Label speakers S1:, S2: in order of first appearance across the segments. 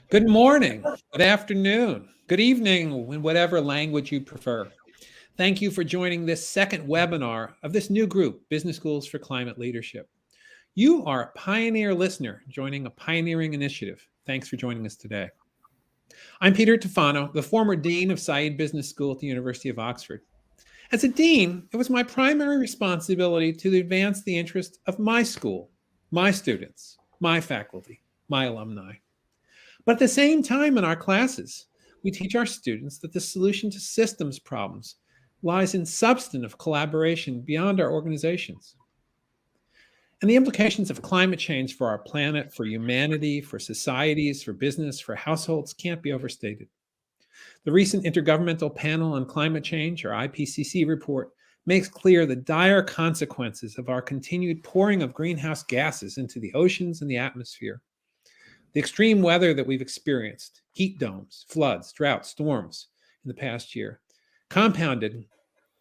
S1: Good morning, good afternoon, good evening, in whatever language you prefer. Thank you for joining this second webinar of this new group, Business Schools for Climate Leadership. You are a pioneer listener joining a pioneering initiative. Thanks for joining us today. I'm Peter Tufano, the former Dean of Said Business School at the University of Oxford. As a dean, it was my primary responsibility to advance the interest of my school, my students, my faculty, my alumni. But at the same time, in our classes, we teach our students that the solution to systems problems lies in substantive collaboration beyond our organizations. And the implications of climate change for our planet, for humanity, for societies, for business, for households can't be overstated. The recent Intergovernmental Panel on Climate Change, or IPCC report, makes clear the dire consequences of our continued pouring of greenhouse gases into the oceans and the atmosphere. The extreme weather that we've experienced, heat domes, floods, droughts, storms in the past year, compounded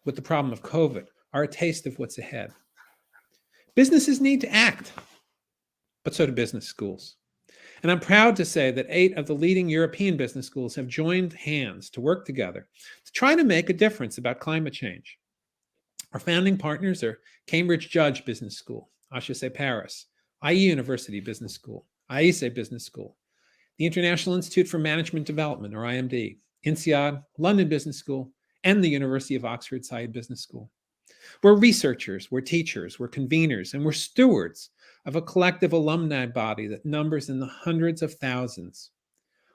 S1: with the problem of COVID, are a taste of what's ahead. Businesses need to act, but so do business schools. And I'm proud to say that 8 of the leading European business schools have joined hands to work together to try to make a difference about climate change. Our founding partners are Cambridge Judge Business School, Sshape Paris, IE University Business School, IESE Business School, the International Institute for Management Development, or IMD, INSEAD, London Business School, and the University of Oxford Said Business School. We're researchers, we're teachers, we're conveners, and we're stewards of a collective alumni body that numbers in the hundreds of thousands.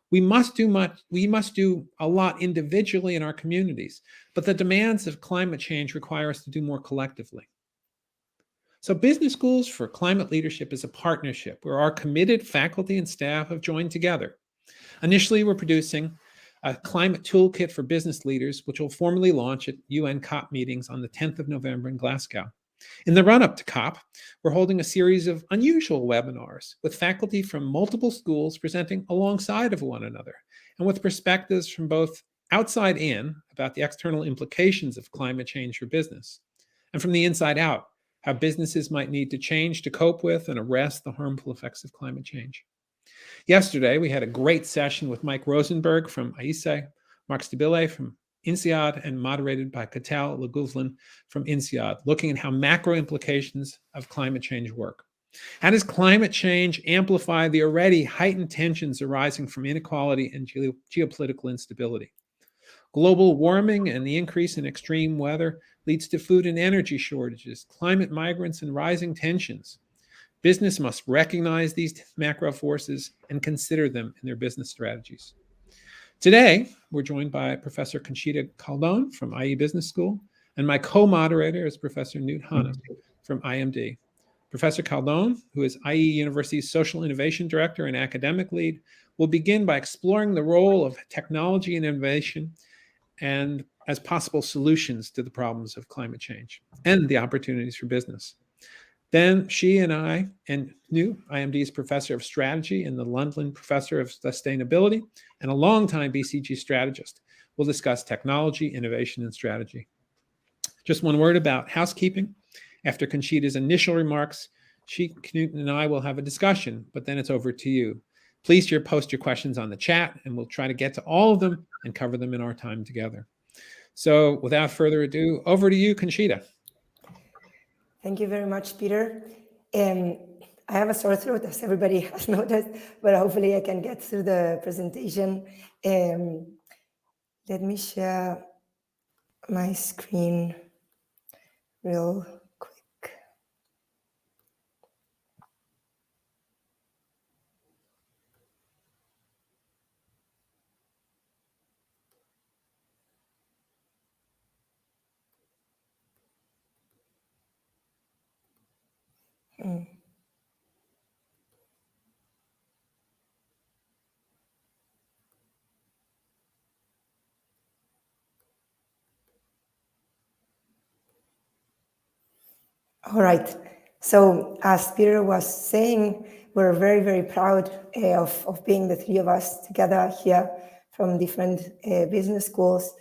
S1: We must do a lot individually in our communities, but the demands of climate change require us to do more collectively. So Business Schools for Climate Leadership is a partnership where our committed faculty and staff have joined together. Initially, we're producing a climate toolkit for business leaders, which will formally launch at UN COP meetings on the 10th of November in Glasgow. In the run-up to COP, we're holding a series of unusual webinars with faculty from multiple schools presenting alongside of one another and with perspectives from both outside in about the external implications of climate change for business, and from the inside out, how businesses might need to change to cope with and arrest the harmful effects of climate change. Yesterday, we had a great session with Mike Rosenberg from IESE, Mark Stabile from INSEAD, and moderated by Catal Leguvlin from INSEAD, looking at how macro implications of climate change work. How does climate change amplify the already heightened tensions arising from inequality and geopolitical instability? Global warming and the increase in extreme weather leads to food and energy shortages, climate migrants, and rising tensions. Business must recognize these macro forces and consider them in their business strategies. Today, we're joined by Professor Conchita Caldon from IE Business School, and my co-moderator is Professor Knut Hannes from IMD. Professor Caldon, who is IE University's Social Innovation Director and Academic Lead, will begin by exploring the role of technology and innovation and as possible solutions to the problems of climate change and the opportunities for business. Then she and I, and Knut, IMD's Professor of Strategy and the Lundlin Professor of Sustainability, and a longtime BCG strategist, will discuss technology, innovation, and strategy. Just one word about housekeeping. After Conchita's initial remarks, Knut, and I will have a discussion, but then it's over to you. Please post your questions on the chat, and we'll try to get to all of them and cover them in our time together. So without further ado, over to you, Conchita.
S2: Thank you very much, Peter. I have a sore throat, as everybody has noticed, but hopefully I can get through the presentation. Let me share my screen real quick. All right. So as Peter was saying, we're very, very proud of being the three of us together here from different business schools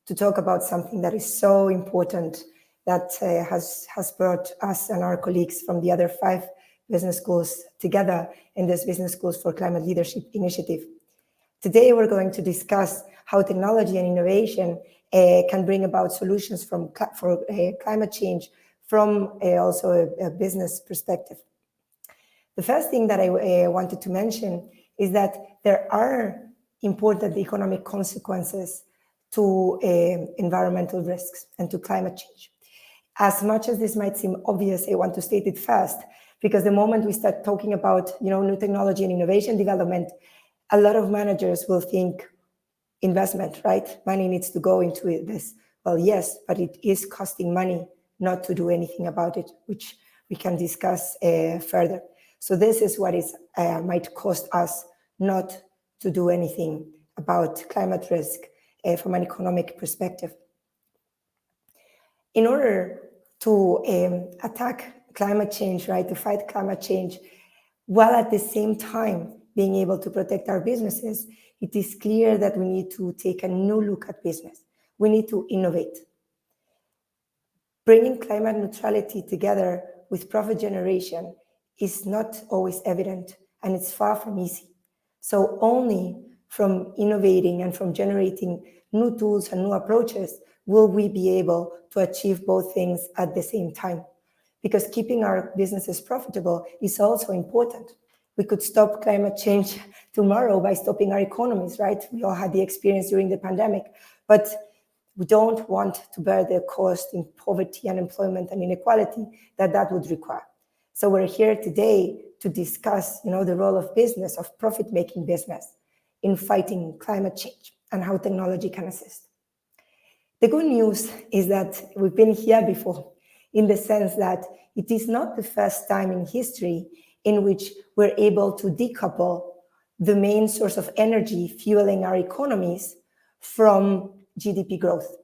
S2: to talk about something that is so important that has brought us and our colleagues from the other 5 business schools together in this Business Schools for Climate Leadership initiative. Today, we're going to discuss how technology and innovation can bring about solutions for climate change from also a business perspective. The first thing that I wanted to mention is that there are important economic consequences to environmental risks and to climate change. As much as this might seem obvious, I want to state it first, because the moment we start talking about new technology and innovation development, a lot of managers will think investment, right? Money needs to go into this. Well, yes, but it is costing money not to do anything about it, which we can discuss further. So this is what is might cost us not to do anything about climate risk from an economic perspective. In order to attack climate change, right, to fight climate change, while at the same time being able to protect our businesses, it is clear that we need to take a new look at business. We need to innovate. Bringing climate neutrality together with profit generation is not always evident, and it's far from easy. So only from innovating and from generating new tools and new approaches will we be able to achieve both things at the same time. Because keeping our businesses profitable is also important. We could stop climate change tomorrow by stopping our economies, right? We all had the experience during the pandemic, but we don't want to bear the cost in poverty, unemployment, and inequality that would require. So we're here today to discuss, the role of business, of profit-making business, in fighting climate change and how technology can assist. The good news is that we've been here before, in the sense that it is not the first time in history in which we're able to decouple the main source of energy fueling our economies from GDP growth.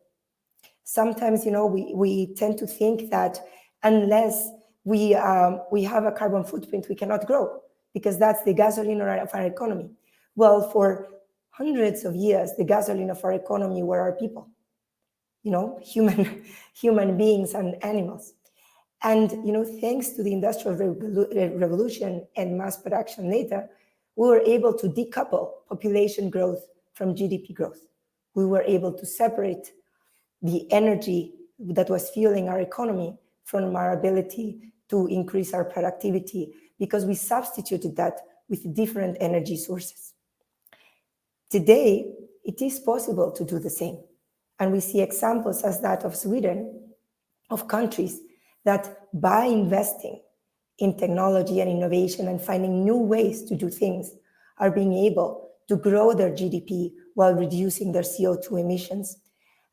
S2: Sometimes, we tend to think that unless we have a carbon footprint, we cannot grow, because that's the gasoline of our economy. Well, for hundreds of years, the gasoline of our economy were our people, human beings and animals. And, thanks to the Industrial Revolution and mass production later, we were able to decouple population growth from GDP growth. We were able to separate the energy that was fueling our economy from our ability to increase our productivity, because we substituted that with different energy sources. Today, it is possible to do the same. And we see examples as that of Sweden, of countries that by investing in technology and innovation and finding new ways to do things are being able to grow their GDP while reducing their CO2 emissions.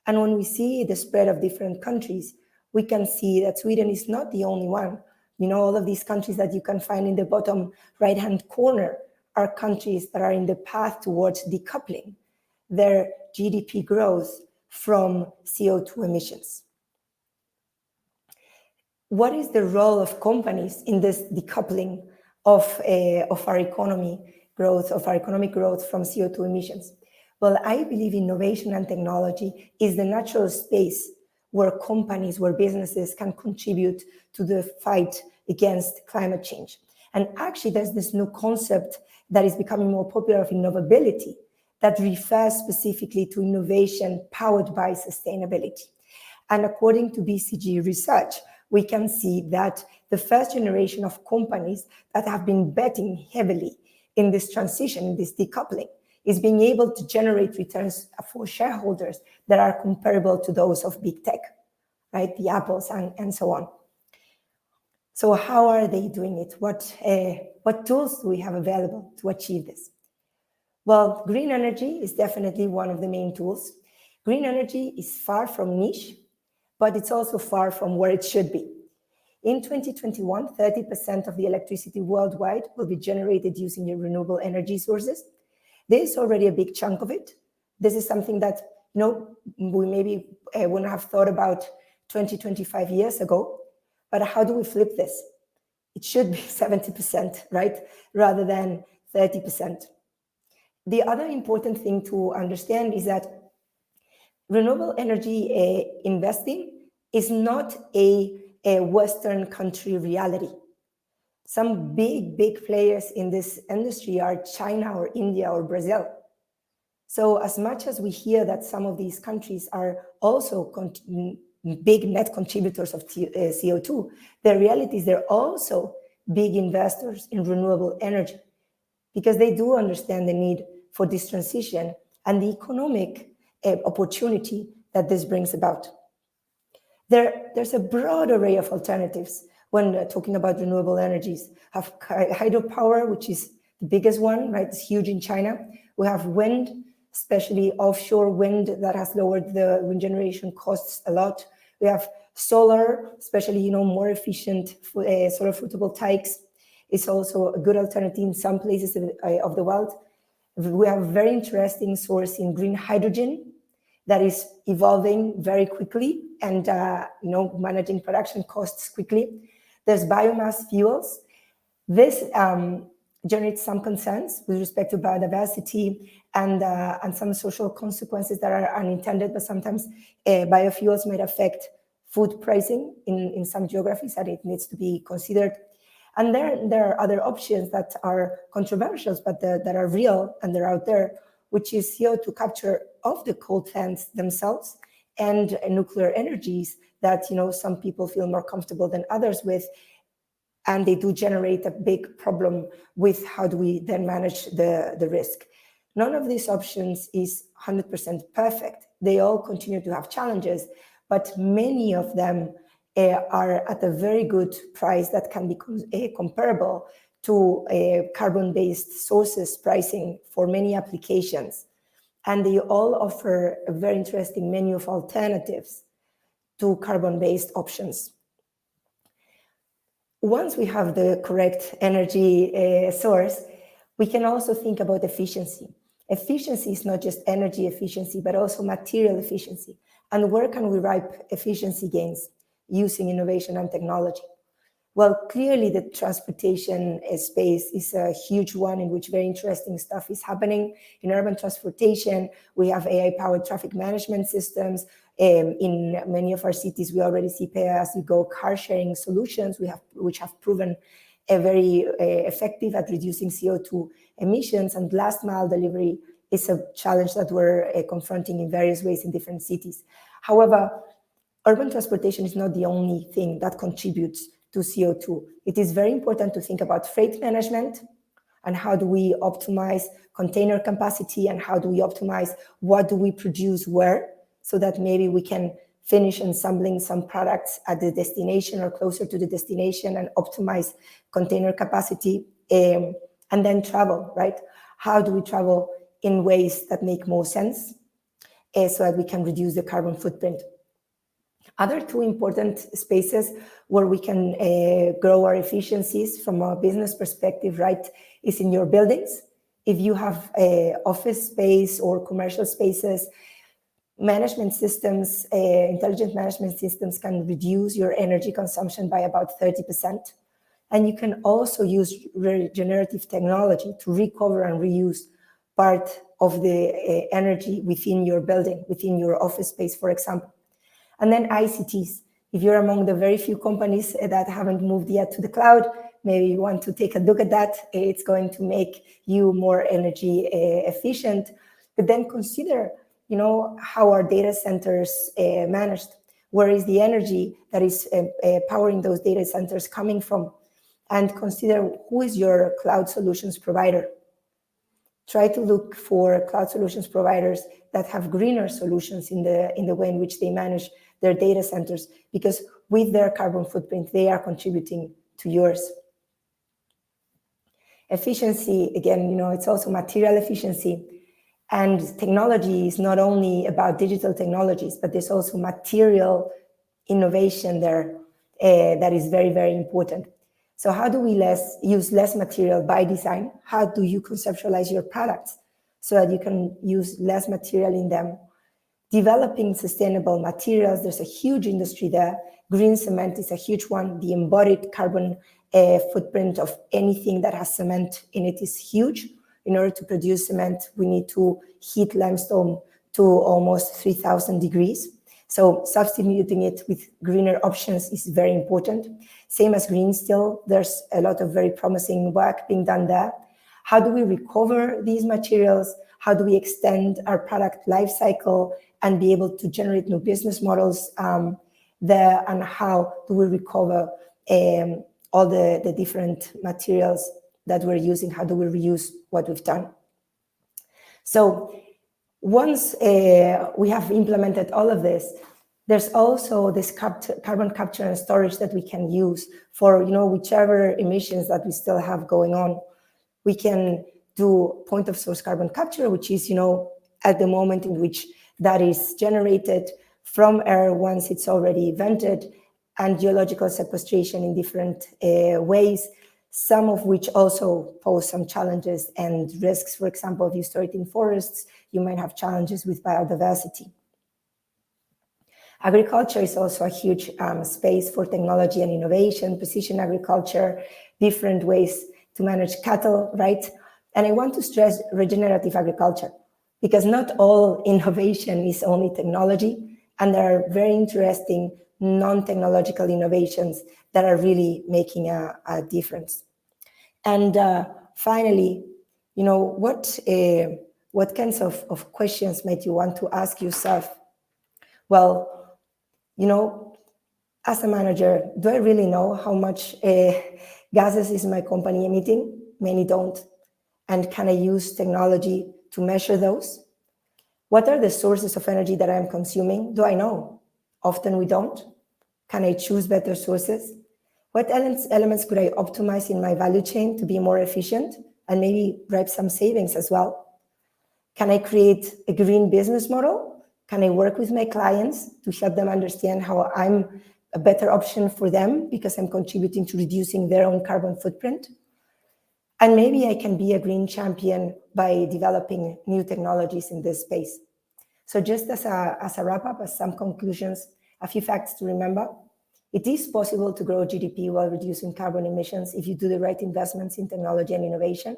S2: And when we see the spread of different countries, we can see that Sweden is not the only one. All of these countries that you can find in the bottom right-hand corner are countries that are in the path towards decoupling their GDP growth from CO2 emissions. What is the role of companies in this decoupling of our economic growth from CO2 emissions? Well, I believe innovation and technology is the natural space where companies, where businesses can contribute to the fight against climate change. And actually, there's this new concept that is becoming more popular of innovability that refers specifically to innovation powered by sustainability. And according to BCG research, we can see that the first generation of companies that have been betting heavily in this transition, in this decoupling, is being able to generate returns for shareholders that are comparable to those of big tech, right? The Apples and so on. So how are they doing it? What tools do we have available to achieve this? Well, green energy is definitely one of the main tools. Green energy is far from niche, but it's also far from where it should be. In 2021, 30% of the electricity worldwide will be generated using renewable energy sources. There's already a big chunk of it. This is something that we maybe wouldn't have thought about 20, 25 years ago. But how do we flip this? It should be 70%, right? Rather than 30%. The other important thing to understand is that renewable energy investing is not a Western country reality. Some big players in this industry are China or India or Brazil. So as much as we hear that some of these countries are also big net contributors of CO2, the reality is they're also big investors in renewable energy, because they do understand the need for this transition and the economic opportunity that this brings about. There's a broad array of alternatives when talking about renewable energies. Have hydropower, which is the biggest one, right? It's huge in China. We have wind, especially offshore wind, that has lowered the wind generation costs a lot. We have solar, especially more efficient solar photovoltaics. It's also a good alternative in some places of the world. We have a very interesting source in green hydrogen that is evolving very quickly and managing production costs quickly. There's biomass fuels. This generates some concerns with respect to biodiversity and some social consequences that are unintended, but sometimes biofuels might affect food pricing in some geographies, that it needs to be considered. And there are other options that are controversial, but that are real and they're out there, which is CO2 capture of the coal plants themselves and nuclear energies that some people feel more comfortable than others with. And they do generate a big problem with how do we then manage the risk. None of these options is 100% perfect. They all continue to have challenges, but many of them are at a very good price that can be comparable to carbon-based sources pricing for many applications. And they all offer a very interesting menu of alternatives to carbon-based options. Once we have the correct energy source, we can also think about efficiency. Efficiency is not just energy efficiency, but also material efficiency. And where can we reap efficiency gains using innovation and technology? Well, clearly the transportation space is a huge one in which very interesting stuff is happening. In urban transportation, we have AI-powered traffic management systems. In many of our cities, we already see pay-as-you-go car-sharing solutions which have proven very effective at reducing CO2 emissions. And last-mile delivery is a challenge that we're confronting in various ways in different cities. However, urban transportation is not the only thing that contributes to CO2. It is very important to think about freight management and how do we optimize container capacity and how do we optimize what do we produce where, so that maybe we can finish assembling some products at the destination or closer to the destination and optimize container capacity. And then travel, right? How do we travel in ways that make more sense so that we can reduce the carbon footprint? Other two important spaces where we can grow our efficiencies from a business perspective, right, is in your buildings. If you have office space or commercial spaces, management systems, intelligent management systems can reduce your energy consumption by about 30%. And you can also use regenerative technology to recover and reuse part of the energy within your building, within your office space, for example. And then ICTs. If you're among the very few companies that haven't moved yet to the cloud, maybe you want to take a look at that. It's going to make you more energy efficient. But then consider, how are data centers managed? Where is the energy that is powering those data centers coming from? And consider who is your cloud solutions provider. Try to look for cloud solutions providers that have greener solutions in the way in which they manage their data centers, because with their carbon footprint, they are contributing to yours. Efficiency, again, it's also material efficiency. And technology is not only about digital technologies, but there's also material innovation there that is very, very important. So how do we use less material by design? How do you conceptualize your products so that you can use less material in them? Developing sustainable materials, there's a huge industry there. Green cement is a huge one. The embodied carbon footprint of anything that has cement in it is huge. In order to produce cement, we need to heat limestone to almost 3,000 degrees. So substituting it with greener options is very important. Same as green steel, there's a lot of very promising work being done there. How do we recover these materials? how do we extend our product life cycle and be able to generate new business models there, and how do we recover all the different materials that we're using, how do we reuse what we've done. So once we have implemented all of this, there's also this carbon capture and storage that we can use for whichever emissions that we still have going on. We can do point of source carbon capture, which is at the moment in which that is generated from air once it's already vented, and geological sequestration in different ways, some of which also pose some challenges and risks. For example, if you store it in forests, you might have challenges with biodiversity. Agriculture is also a huge space for technology and innovation, precision agriculture, different ways to manage cattle, right? And I want to stress regenerative agriculture, because not all innovation is only technology, and there are very interesting non-technological innovations that are really making a difference. And finally, what kinds of questions might you want to ask yourself? Well, as a manager, do I really know how much gases is my company emitting? Many don't. And can I use technology to measure those? What are the sources of energy that I'm consuming? Do I know? Often we don't. Can I choose better sources? What elements could I optimize in my value chain to be more efficient and maybe drive some savings as well? Can I create a green business model? Can I work with my clients to help them understand how I'm a better option for them because I'm contributing to reducing their own carbon footprint? And maybe I can be a green champion by developing new technologies in this space. So just as a wrap-up, as some conclusions, a few facts to remember. It is possible to grow GDP while reducing carbon emissions if you do the right investments in technology and innovation.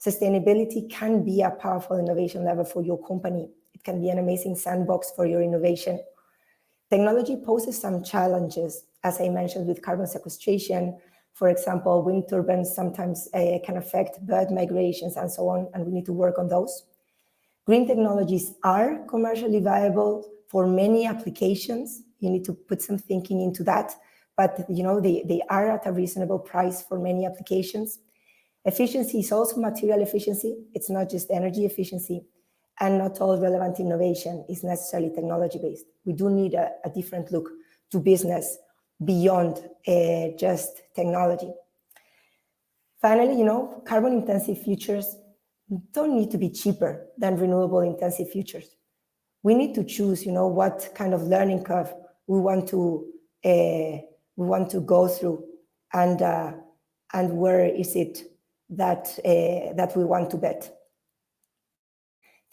S2: Sustainability can be a powerful innovation lever for your company. It can be an amazing sandbox for your innovation. Technology poses some challenges, as I mentioned, with carbon sequestration. For example, wind turbines sometimes can affect bird migrations and so on, and we need to work on those. Green technologies are commercially viable for many applications. You need to put some thinking into that, but they are at a reasonable price for many applications. Efficiency is also material efficiency. It's not just energy efficiency, and not all relevant innovation is necessarily technology-based. We do need a different look to business beyond just technology. Finally, carbon-intensive futures don't need to be cheaper than renewable-intensive futures. We need to choose, what kind of learning curve we want to go through, and where is it that we want to bet.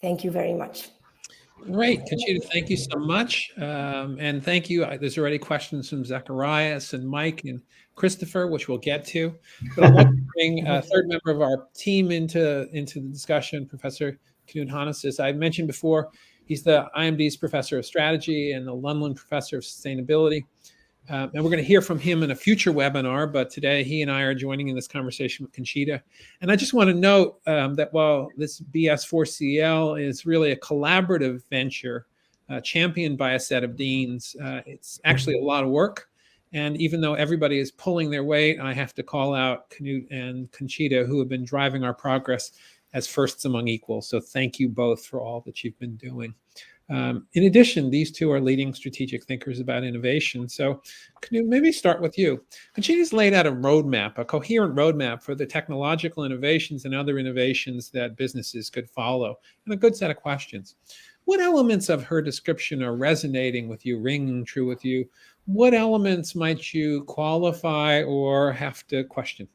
S2: Thank you very much.
S1: Great, Conchita, thank you so much. And thank you. There's already questions from Zacharias and Mike and Christopher, which we'll get to. But I'd like to bring a third member of our team into the discussion, Professor Knut Hannes. I mentioned before, he's the IMD's Professor of Strategy and the Lundlund Professor of Sustainability. And we're going to hear from him in a future webinar, but today he and I are joining in this conversation with Conchita. And I just want to note that while this BS4CL is really a collaborative venture championed by a set of deans, it's actually a lot of work. And even though everybody is pulling their weight, I have to call out Knut and Conchita, who have been driving our progress as firsts among equals. So thank you both for all that you've been doing. In addition, these two are leading strategic thinkers about innovation. So can you maybe start with you? Conchita's laid out a roadmap, a coherent roadmap for the technological innovations and other innovations that businesses could follow, and a good set of questions. What elements of her description are resonating with you, ringing true with you? What elements might you qualify or have to question?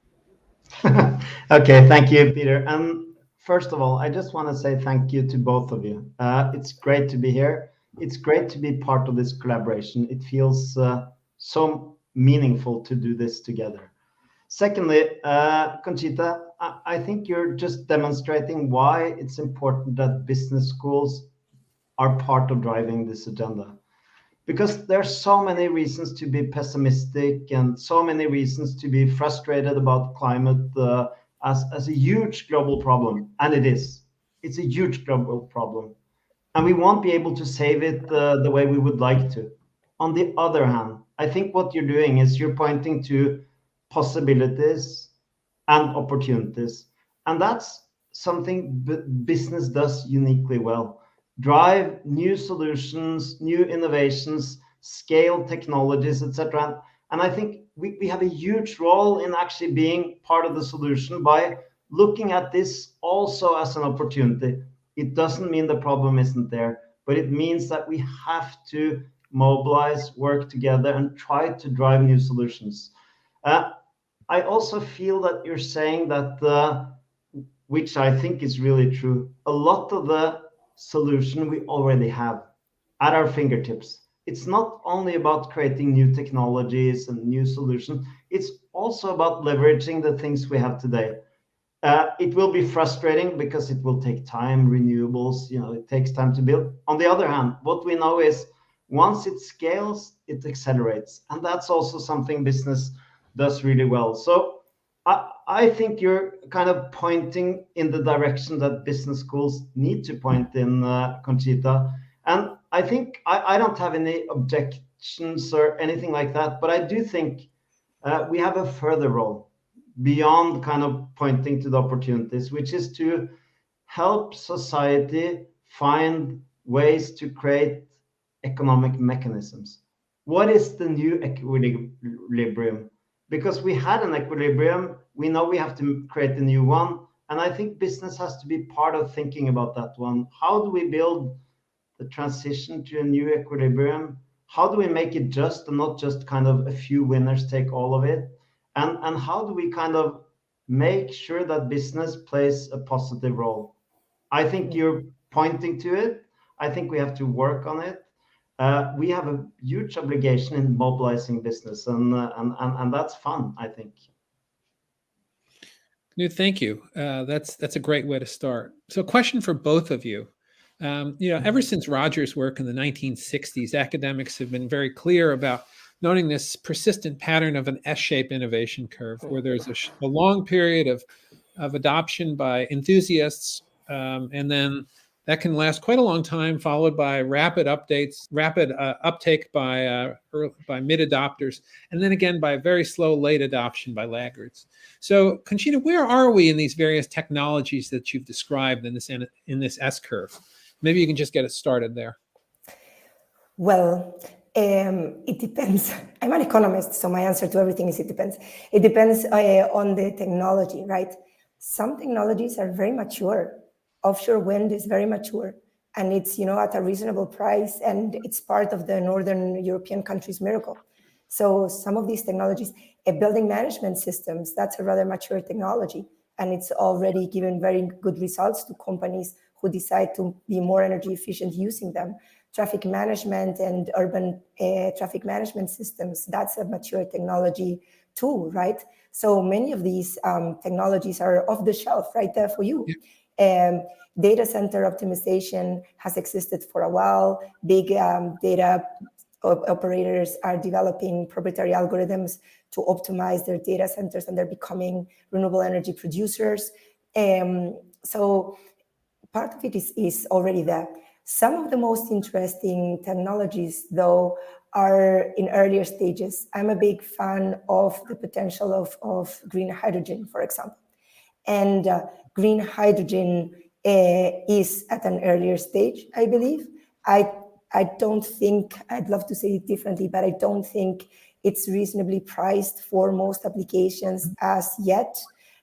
S3: Okay, thank you, Peter. First of all, I just want to say thank you to both of you. It's great to be here. It's great to be part of this collaboration. It feels so meaningful to do this together. Secondly, Conchita, I think you're just demonstrating why it's important that business schools are part of driving this agenda. Because there are so many reasons to be pessimistic and so many reasons to be frustrated about climate as a huge global problem, and it is. It's a huge global problem, and we won't be able to save it the way we would like to. On the other hand, I think what you're doing is you're pointing to possibilities and opportunities, and that's something business does uniquely well. Drive new solutions, new innovations, scale technologies, etc. And I think we have a huge role in actually being part of the solution by looking at this also as an opportunity. It doesn't mean the problem isn't there, but it means that we have to mobilize, work together, and try to drive new solutions. I also feel that you're saying that, which I think is really true, a lot of the solution we already have at our fingertips. It's not only about creating new technologies and new solutions, it's also about leveraging the things we have today. It will be frustrating because it will take time, renewables, it takes time to build. On the other hand, what we know is once it scales, it accelerates. And that's also something business does really well. So I think you're kind of pointing in the direction that business schools need to point in, Conchita. And I think I don't have any objections or anything like that, but I do think we have a further role beyond kind of pointing to the opportunities, which is to help society find ways to create economic mechanisms. What is the new equilibrium? Because we had an equilibrium, we know we have to create a new one. And I think business has to be part of thinking about that one. How do we build the transition to a new equilibrium? How do we make it just and not just kind of a few winners take all of it? And how do we kind of make sure that business plays a positive role? I think you're pointing to it. I think we have to work on it. We have a huge obligation in mobilizing business, and that's fun, I think.
S1: Knut, thank you. That's a great way to start. So, question for both of you. Ever since Roger's work in the 1960s, academics have been very clear about noting this persistent pattern of an S-shaped innovation curve, where there's a long period of adoption by enthusiasts, and then that can last quite a long time, followed by rapid uptake by mid adopters, and then again by very slow late adoption by laggards. So, Conchita, where are we in these various technologies that you've described in this S curve? Maybe you can just get it started there.
S2: Well, it depends. I'm an economist, so my answer to everything is it depends. It depends on the technology, right? Some technologies are very mature. Offshore wind is very mature, and it's at a reasonable price, and it's part of the Northern European countries' miracle. So some of these technologies, building management systems, that's a rather mature technology, and it's already given very good results to companies who decide to be more energy efficient using them. Traffic management and urban traffic management systems, that's a mature technology too, right? So many of these technologies are off the shelf right there for you. Data center optimization has existed for a while. Big data operators are developing proprietary algorithms to optimize their data centers, and they're becoming renewable energy producers. So part of it is already there. Some of the most interesting technologies, though, are in earlier stages. I'm a big fan of the potential of green hydrogen, for example. And green hydrogen is at an earlier stage, I believe. I don't think, I'd love to say it differently, but I don't think it's reasonably priced for most applications as yet.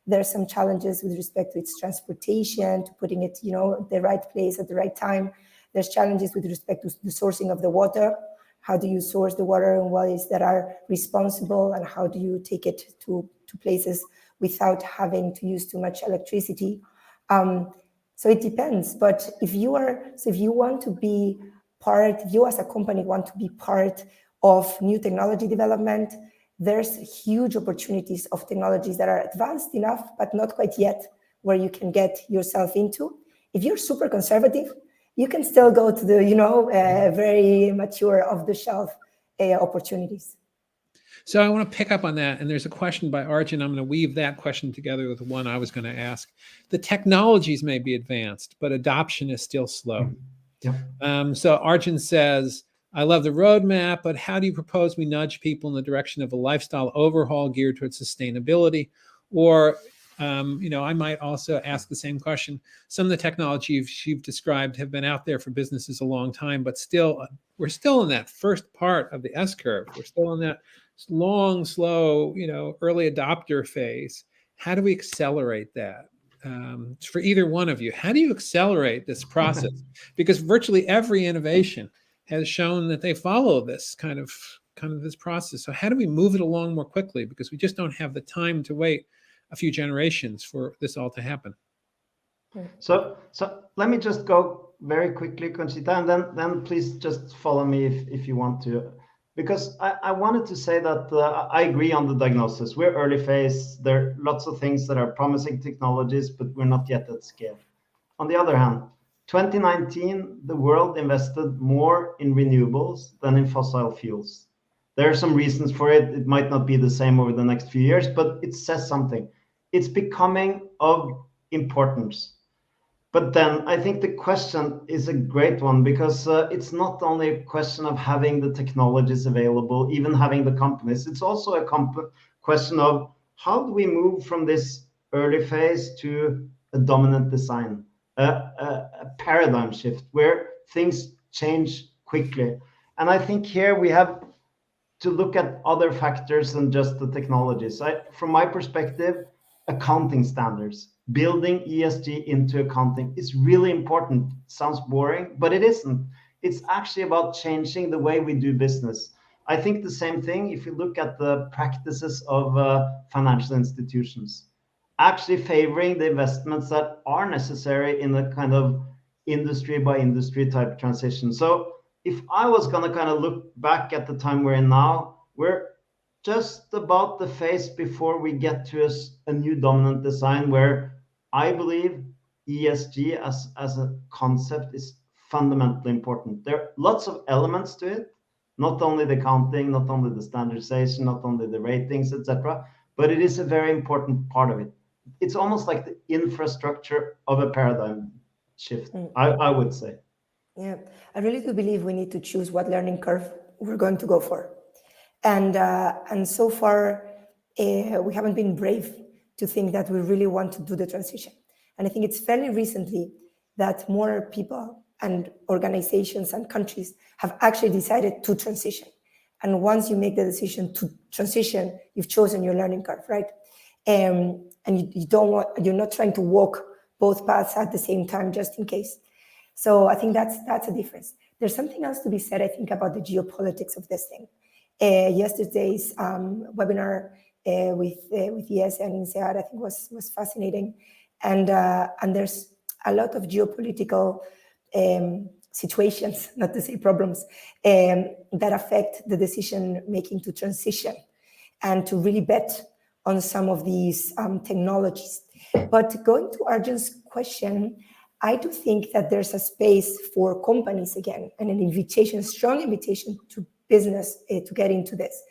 S2: There are some challenges with respect to its transportation, to putting it, the right place at the right time. There's challenges with respect to the sourcing of the water. How do you source the water in ways that are responsible, and how do you take it to places without having to use too much electricity? So it depends. But if you want to be part, if you as a company want to be part of new technology development, there's huge opportunities of technologies that are advanced enough, but not quite yet, where you can get yourself into. If you're super conservative, you can still go to the, very mature off-the-shelf opportunities.
S1: So I want to pick up on that. And there's a question by Arjun. I'm going to weave that question together with the one I was going to ask. The technologies may be advanced, but adoption is still slow. So Arjun says, I love the roadmap, but how do you propose we nudge people in the direction of a lifestyle overhaul geared towards sustainability? Or, I might also ask the same question. Some of the technologies you've described have been out there for businesses a long time, but still, we're still in that first part of the S curve. We're still in that long, slow, early adopter phase. How do we accelerate that? For either one of you, how do you accelerate this process? Because virtually every innovation has shown that they follow this kind of this process. So how do we move it along more quickly? Because we just don't have the time to wait a few generations for this all to happen.
S3: So let me just go very quickly, Conchita, and then please just follow me if you want to, because I wanted to say that I agree on the diagnosis. We're early phase. There are lots of things that are promising technologies, but we're not yet at scale. On the other hand, 2019, the world invested more in renewables than in fossil fuels. There are some reasons for it. It might not be the same over the next few years, but it says something. It's becoming of importance. But then I think the question is a great one, because it's not only a question of having the technologies available, even having the companies. It's also a question of how do we move from this early phase to a dominant design, a paradigm shift where things change quickly. And I think here we have to look at other factors than just the technologies. From my perspective, accounting standards, building ESG into accounting is really important. It sounds boring, but it isn't. It's actually about changing the way we do business. I think the same thing if you look at the practices of financial institutions, actually favoring the investments that are necessary in a kind of industry by industry type transition. So if I was going to kind of look back at the time we're in now, we're just about the phase before we get to a new dominant design, where I believe ESG as a concept is fundamentally important. There are lots of elements to it, not only the counting, not only the standardization, not only the ratings, etc., but it is a very important part of it. It's almost like the infrastructure of a paradigm shift, I would say.
S2: Yeah, I really do believe we need to choose what learning curve we're going to go for. And so far, we haven't been brave to think that we really want to do the transition. And I think it's fairly recently that more people and organizations and countries have actually decided to transition. And once you make the decision to transition, you've chosen your learning curve, right? And you're not trying to walk both paths at the same time, just in case. So I think that's a difference. There's something else to be said, I think, about the geopolitics of this thing. Yesterday's webinar with ES and INSEAD, I think, was fascinating, and there's a lot of geopolitical situations, not to say problems, that affect the decision making to transition and to really bet on some of these technologies. But going to Arjun's question, I do think that there's a space for companies again, and an invitation, strong invitation to business to get into this.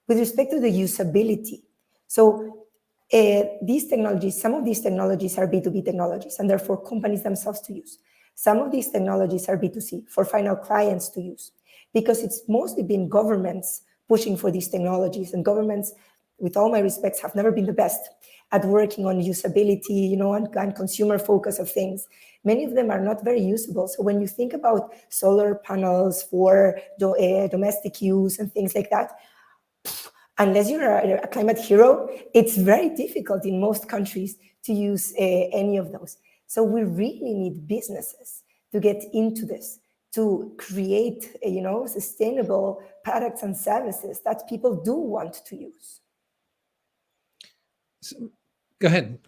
S2: With respect to the usability, so these technologies, some of these technologies are B2B technologies, and therefore companies themselves to use. Some of these technologies are B2C, for final clients to use, because it's mostly been governments pushing for these technologies, and governments, with all my respects, have never been the best at working on usability, and consumer focus of things. Many of them are not very usable. So when you think about solar panels for domestic use and things like that, unless you're a climate hero, it's very difficult in most countries to use any of those. So we really need businesses to get into this, to create, sustainable products and services that people do want to use.
S1: So, go ahead.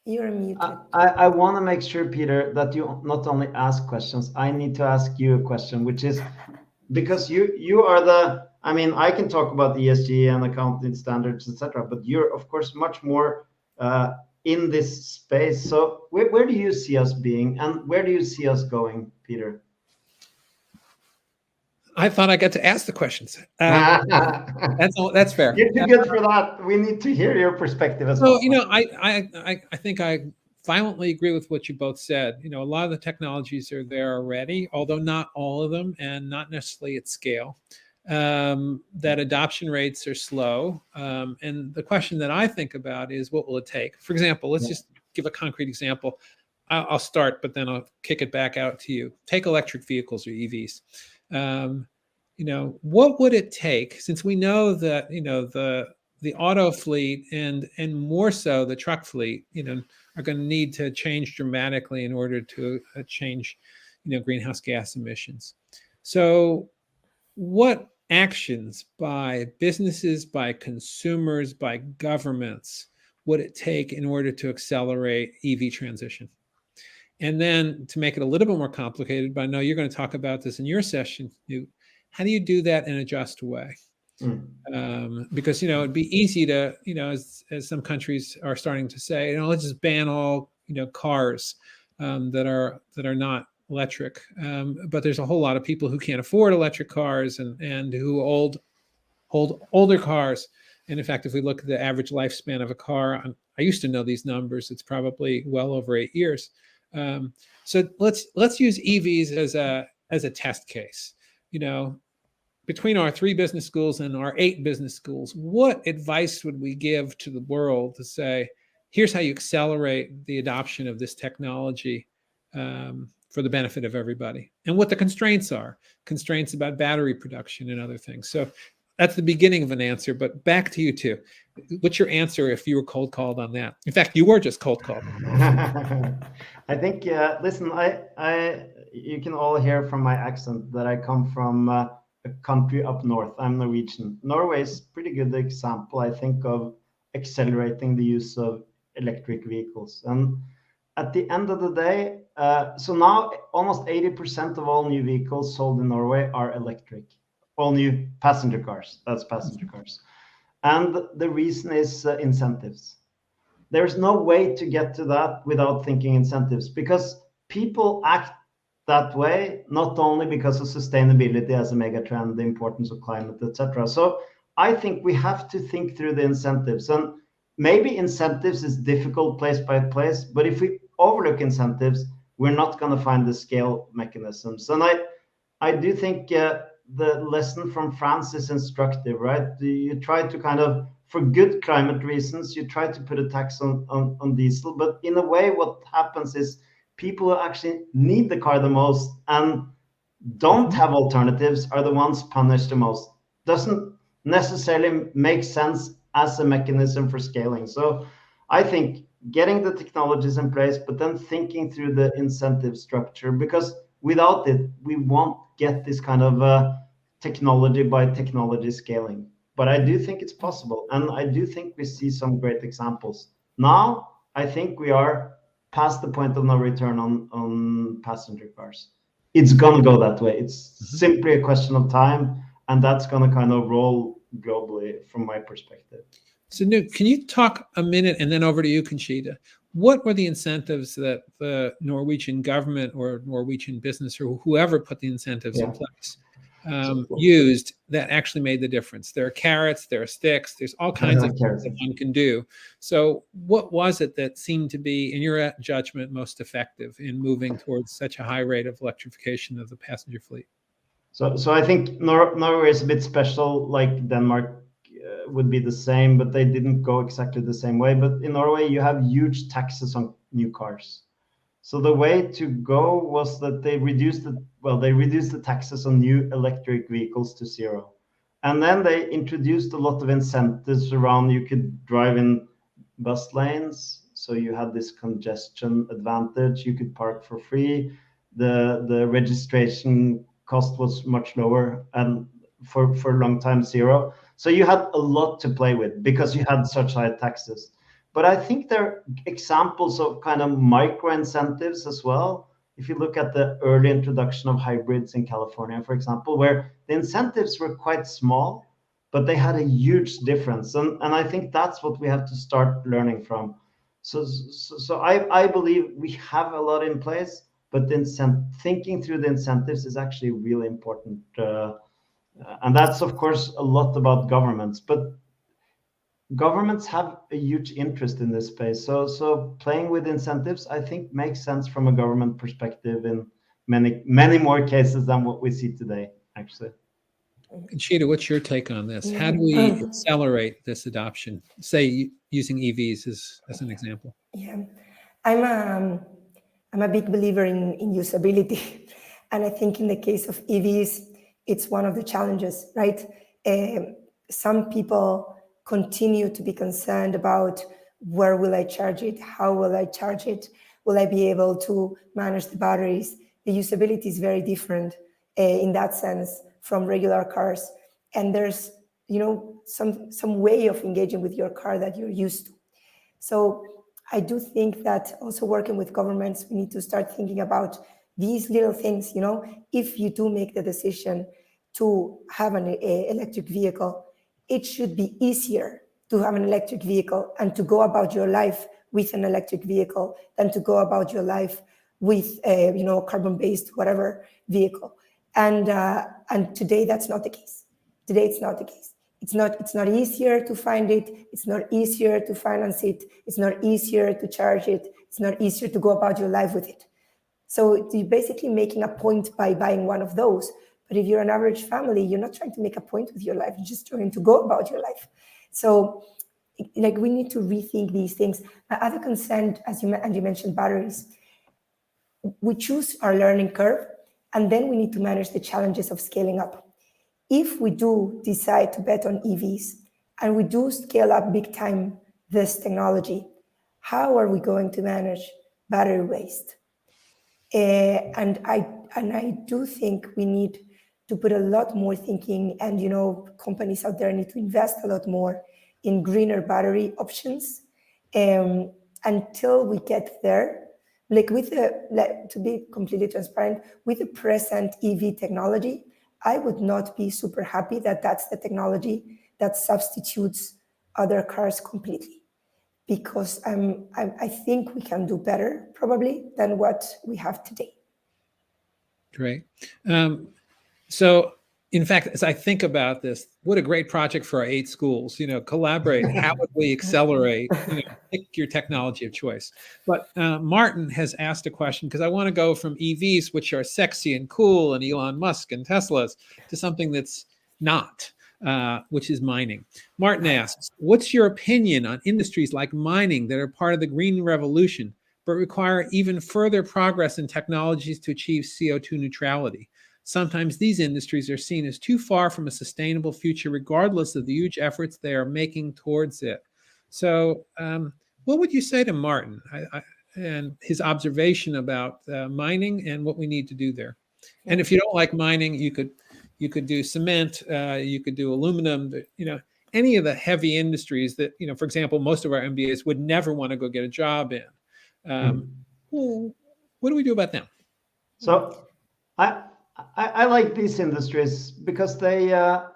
S2: You're muted.
S3: I want to make sure, Peter, that you not only ask questions. I need to ask you a question, which is because you are I can talk about ESG and accounting standards, etc., but you're of course much more in this space. So where do you see us being, and where do you see us going, Peter?
S1: I thought I got to ask the questions. That's fair.
S3: You're too good for that. We need to hear your perspective as
S1: So,
S3: well.
S1: I think I violently agree with what you both said. A lot of the technologies are there already, although not all of them, and not necessarily at scale. That adoption rates are slow. And the question that I think about is, what will it take? For example, let's just give a concrete example. I'll start, but then I'll kick it back out to you. Take electric vehicles or EVs. What would it take, since we know that the auto fleet and more so the truck fleet, are going to need to change dramatically in order to change, greenhouse gas emissions. So, what actions by businesses, by consumers, by governments would it take in order to accelerate EV transition? And then to make it a little bit more complicated, but I know you're going to talk about this in your session, how do you do that in a just way? Because it'd be easy to, as some countries are starting to say, let's just ban all cars that are not electric. But there's a whole lot of people who can't afford electric cars and who hold older cars. And in fact, if we look at the average lifespan of a car, I used to know these numbers. It's probably well over 8 years. So let's use EVs as a test case. Between our 3 business schools and our 8 business schools, what advice would we give to the world to say, here's how you accelerate the adoption of this technology for the benefit of everybody, and what the constraints are, constraints about battery production and other things. So that's the beginning of an answer, but back to you two. What's your answer if you were cold called on that? In fact, you were just cold called.
S3: I think, listen, you can all hear from my accent that I come from a country up north. I'm Norwegian. Norway is a pretty good example, I think, of accelerating the use of electric vehicles. And at the end of the day, so now almost 80% of all new vehicles sold in Norway are electric. All new passenger cars, that's passenger cars. And the reason is incentives. There's no way to get to that without thinking incentives, because people act that way, not only because of sustainability as a mega trend, the importance of climate, etc. So I think we have to think through the incentives, and maybe incentives is difficult place by place, but if we overlook incentives, we're not going to find the scale mechanisms. And I do think the lesson from France is instructive, right? You try to kind of, for good climate reasons, you try to put a tax on diesel, but in a way what happens is people who actually need the car the most and don't have alternatives are the ones punished the most. Doesn't necessarily make sense as a mechanism for scaling. So I think getting the technologies in place, but then thinking through the incentive structure, because without it, we won't get this kind of technology by technology scaling. But I do think it's possible. And I do think we see some great examples. Now, I think we are past the point of no return on passenger cars. It's going to go that way. It's simply a question of time. And that's going to kind of roll globally from my perspective.
S1: So, Knut, can you talk a minute, and then over to you, Conchita? What were the incentives that the Norwegian government or Norwegian business or whoever put the incentives in place used that actually made the difference? There are carrots, there are sticks, there's all kinds of things that one can do. So what was it that seemed to be, in your judgment, most effective in moving towards such a high rate of electrification of the passenger fleet?
S3: So I think Norway is a bit special, like Denmark would be the same, but they didn't go exactly the same way. But in Norway, you have huge taxes on new cars. So the way to go was that they reduced the taxes on new electric vehicles to zero. And then they introduced a lot of incentives around, you could drive in bus lanes. So you had this congestion advantage, you could park for free. The registration cost was much lower and for a long time zero. So you had a lot to play with because you had such high taxes. But I think there are examples of kind of micro incentives as well. If you look at the early introduction of hybrids in California, for example, where the incentives were quite small, but they had a huge difference. And I think that's what we have to start learning from. So I believe we have a lot in place, but thinking through the incentives is actually really important And that's, of course, a lot about governments, but governments have a huge interest in this space. So playing with incentives, I think, makes sense from a government perspective in many more cases than what we see today, actually.
S1: Conchita, what's your take on this? How do we accelerate this adoption? Say using EVs as an example.
S2: Yeah, I'm a big believer in usability, and I think in the case of EVs, it's one of the challenges, right? Some people continue to be concerned about where will I charge it, how will I charge it, will I be able to manage the batteries? The usability is very different in that sense from regular cars, and there's some way of engaging with your car that you're used to. So I do think that also working with governments, we need to start thinking about these little things. If you do make the decision to have an electric vehicle, it should be easier to have an electric vehicle and to go about your life with an electric vehicle than to go about your life with a carbon-based whatever vehicle. And today that's not the case. Today it's not the case. It's not easier to find it. It's not easier to finance it. It's not easier to charge it. It's not easier to go about your life with it. So you're basically making a point by buying one of those. But if you're an average family, you're not trying to make a point with your life. You're just trying to go about your life. So we need to rethink these things. My other concern, as you mentioned, batteries. We choose our learning curve, and then we need to manage the challenges of scaling up. If we do decide to bet on EVs and we do scale up big time this technology, how are we going to manage battery waste? And I do think we need to put a lot more thinking, and companies out there need to invest a lot more in greener battery options. Until we get there, to be completely transparent, with the present EV technology, I would not be super happy that that's the technology that substitutes other cars completely, because I think we can do better probably than what we have today.
S1: Great. So, in fact, as I think about this, what a great project for our 8 schools. Collaborate. How would we accelerate? Pick your technology of choice. But Martin has asked a question, because I want to go from EVs, which are sexy and cool, and Elon Musk and Teslas, to something that's not, which is mining. Martin asks, what's your opinion on industries like mining that are part of the green revolution, but require even further progress in technologies to achieve CO2 neutrality? Sometimes these industries are seen as too far from a sustainable future, regardless of the huge efforts they are making towards it. So, what would you say to Martin and his observation about mining and what we need to do there? And if you don't like mining, you could do cement, you could do aluminum, any of the heavy industries that, for example, most of our MBAs would never want to go get a job in. Well, what do we do about them?
S3: So I like these industries because the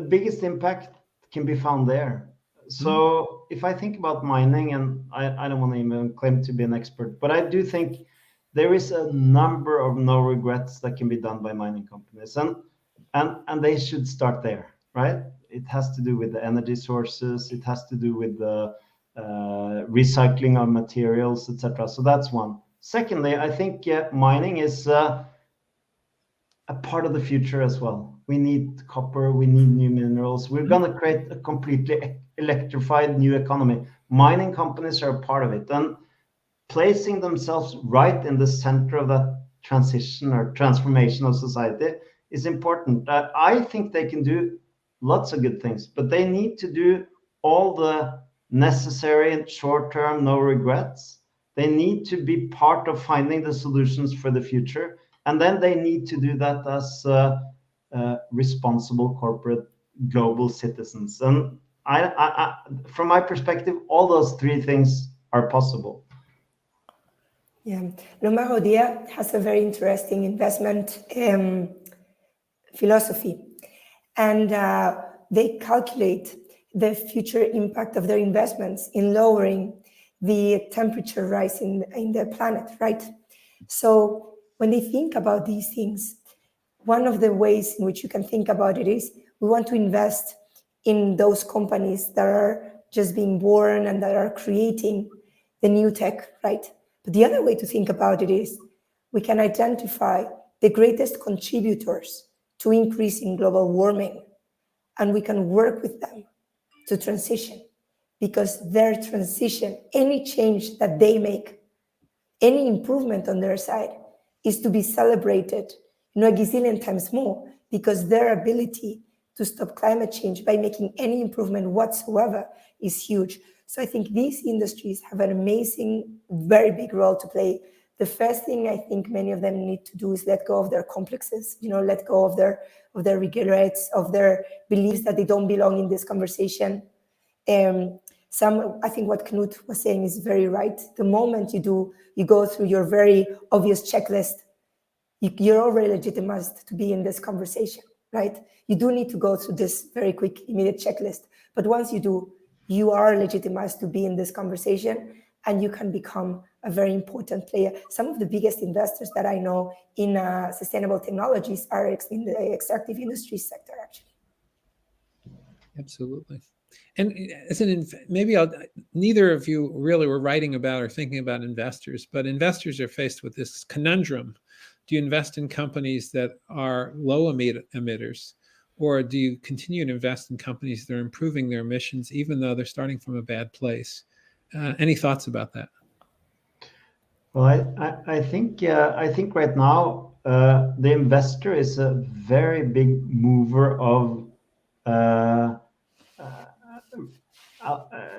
S3: biggest impact can be found there. So if I think about mining, and I don't want to even claim to be an expert, but I do think there is a number of no regrets that can be done by mining companies, and they should start there, right? It has to do with the energy sources, it has to do with the recycling of materials, etc. So that's one. Secondly, I think mining is a part of the future as well. We need copper, we need new minerals. We're going to create a completely electrified new economy. Mining companies are a part of it, and placing themselves right in the center of that transition or transformation of society is important. I think they can do lots of good things, but they need to do all the necessary short-term no regrets. They need to be part of finding the solutions for the future, and then they need to do that as responsible corporate global citizens. And I, from my perspective, all those 3 things are possible.
S2: Yeah, Lombardia has a very interesting investment philosophy, and they calculate the future impact of their investments in lowering the temperature rise in the planet, right? So when they think about these things, one of the ways in which you can think about it is we want to invest in those companies that are just being born and that are creating the new tech, right? But the other way to think about it is we can identify the greatest contributors to increasing global warming, and we can work with them to transition, because their transition, any change that they make, any improvement on their side is to be celebrated, a gazillion times more, because their ability to stop climate change by making any improvement whatsoever is huge. So I think these industries have an amazing, very big role to play. The first thing I think many of them need to do is let go of their complexes, let go of their regrets, of their beliefs that they don't belong in this conversation. I think what Knut was saying is very right. The moment you go through your very obvious checklist, you're already legitimized to be in this conversation, right? You do need to go through this very quick, immediate checklist. But once you do, you are legitimized to be in this conversation, and you can become a very important player. Some of the biggest investors that I know in sustainable technologies are in the extractive industry sector, actually.
S1: Absolutely. And neither of you really were writing about or thinking about investors, but investors are faced with this conundrum. Do you invest in companies that are low emitters, or do you continue to invest in companies that are improving their emissions, even though they're starting from a bad place? Any thoughts about that?
S3: Well, I think right now the investor is a very big mover of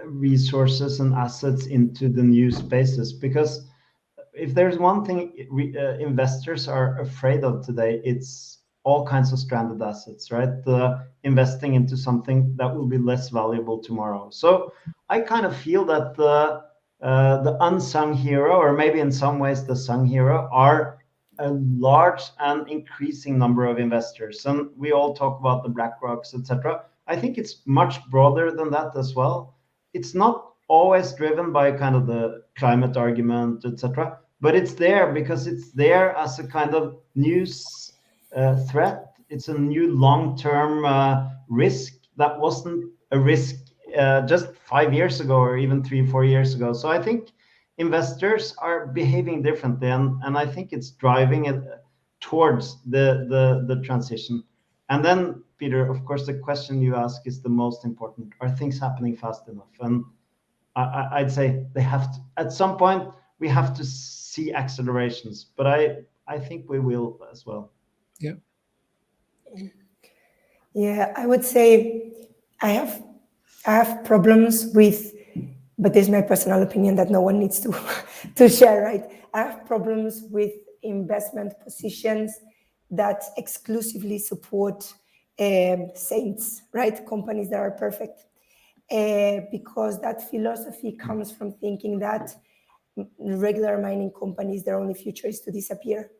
S3: resources and assets into the new spaces, because if there's one thing investors are afraid of today, it's all kinds of stranded assets, right? Investing into something that will be less valuable tomorrow. So I kind of feel that the unsung hero, or maybe in some ways the sung hero, are a large and increasing number of investors. And we all talk about the BlackRocks, etc. I think it's much broader than that as well. It's not always driven by kind of the climate argument, etc. But it's there because it's there as a kind of new threat. It's a new long-term risk that wasn't a risk just 5 years ago, or even 3-4 years ago. So I think investors are behaving differently, and I think it's driving it towards the transition. And then, Peter, of course, the question you ask is the most important. Are things happening fast enough? And I'd say they have to. At some point, we have to see accelerations, but I think we will as well.
S1: Yeah.
S2: Yeah, I would say I have problems with, but this is my personal opinion that no one needs to share, right? I have problems with investment positions that exclusively support saints, right? Companies that are perfect. Because that philosophy comes from thinking that regular mining companies, their only future is to disappear.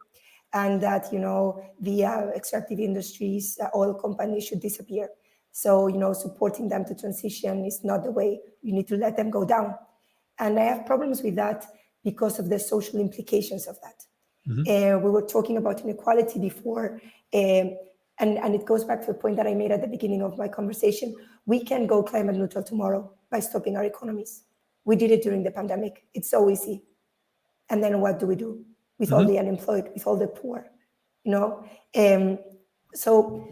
S2: And that, the extractive industries, oil companies should disappear. So, supporting them to transition is not the way. You need to let them go down. And I have problems with that because of the social implications of that. Mm-hmm. We were talking about inequality before, and it goes back to the point that I made at the beginning of my conversation. We can go climate neutral tomorrow by stopping our economies. We did it during the pandemic. It's so easy. And then what do we do with all the unemployed, with all the poor? So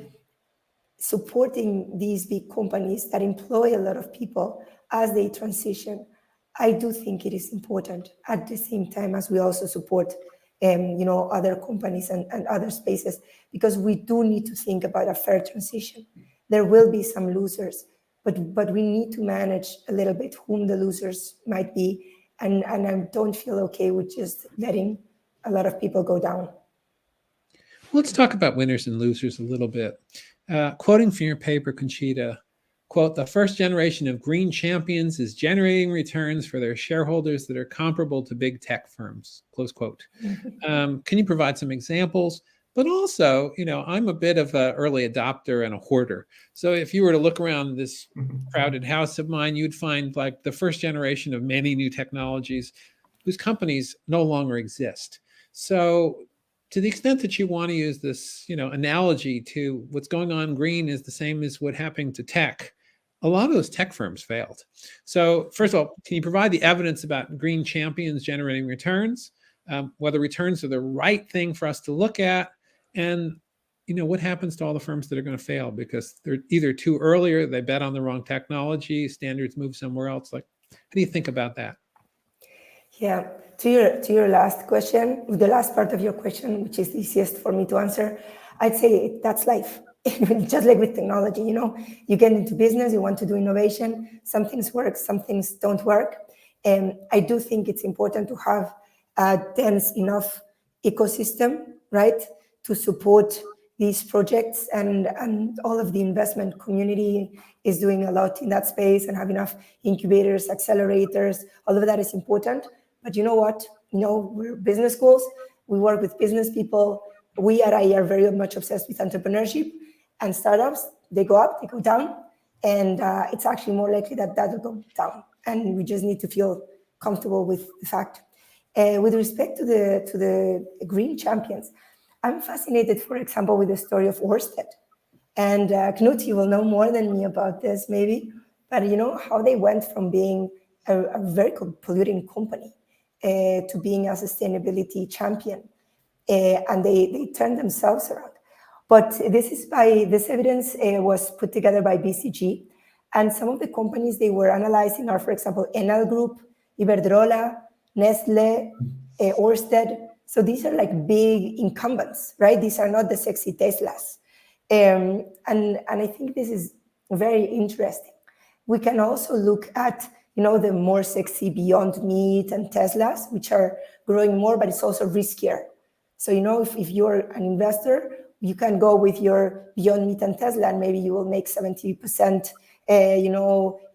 S2: supporting these big companies that employ a lot of people as they transition, I do think it is important, at the same time as we also support other companies and other spaces, because we do need to think about a fair transition. There will be some losers, but we need to manage a little bit whom the losers might be, and I don't feel okay with just letting a lot of people go down.
S1: Let's talk about winners and losers a little bit. Quoting from your paper, Conchita, quote, "The first generation of green champions is generating returns for their shareholders that are comparable to big tech firms," close quote. Can you provide some examples? But also, I'm a bit of an early adopter and a hoarder. So if you were to look around this crowded house of mine, you'd find like the first generation of many new technologies whose companies no longer exist. So to the extent that you want to use this, analogy to what's going on green is the same as what happened to tech. A lot of those tech firms failed. So first of all, can you provide the evidence about green champions generating returns, whether returns are the right thing for us to look at, and what happens to all the firms that are going to fail because they're either too early or they bet on the wrong technology, standards move somewhere else? Like, how do you think about that?
S2: Yeah, to your last question, the last part of your question, which is easiest for me to answer, I'd say that's life. Just like with technology, you get into business, you want to do innovation, some things work, some things don't work. And I do think it's important to have a dense enough ecosystem, right, to support these projects, and all of the investment community is doing a lot in that space, and have enough incubators, accelerators, all of that is important. But you know what? We're business schools, we work with business people. We at IE are very much obsessed with entrepreneurship, and startups, they go up, they go down, and it's actually more likely that will go down. And we just need to feel comfortable with the fact. With respect to the green champions, I'm fascinated, for example, with the story of Ørsted. And Knut, you will know more than me about this, maybe. But how they went from being a very polluting company to being a sustainability champion. And they turned themselves around. But this evidence was put together by BCG. And some of the companies they were analyzing are, for example, Enel Group, Iberdrola, Nestle, Ørsted. So these are like big incumbents, right? These are not the sexy Teslas. And I think this is very interesting. We can also look at, the more sexy Beyond Meat and Teslas, which are growing more, but it's also riskier. So, if you're an investor, you can go with your Beyond Meat and Tesla, and maybe you will make 70%,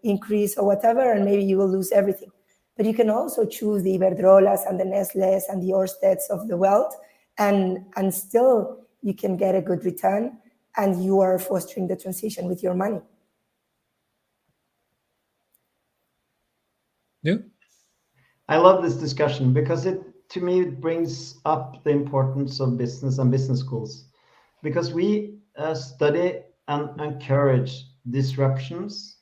S2: increase or whatever, and maybe you will lose everything. But you can also choose the Iberdrolas and the Nestles and the Ørsteds of the world, and still you can get a good return, and you are fostering the transition with your money.
S1: Yeah.
S3: I love this discussion because to me, it brings up the importance of business and business schools, because we study and encourage disruptions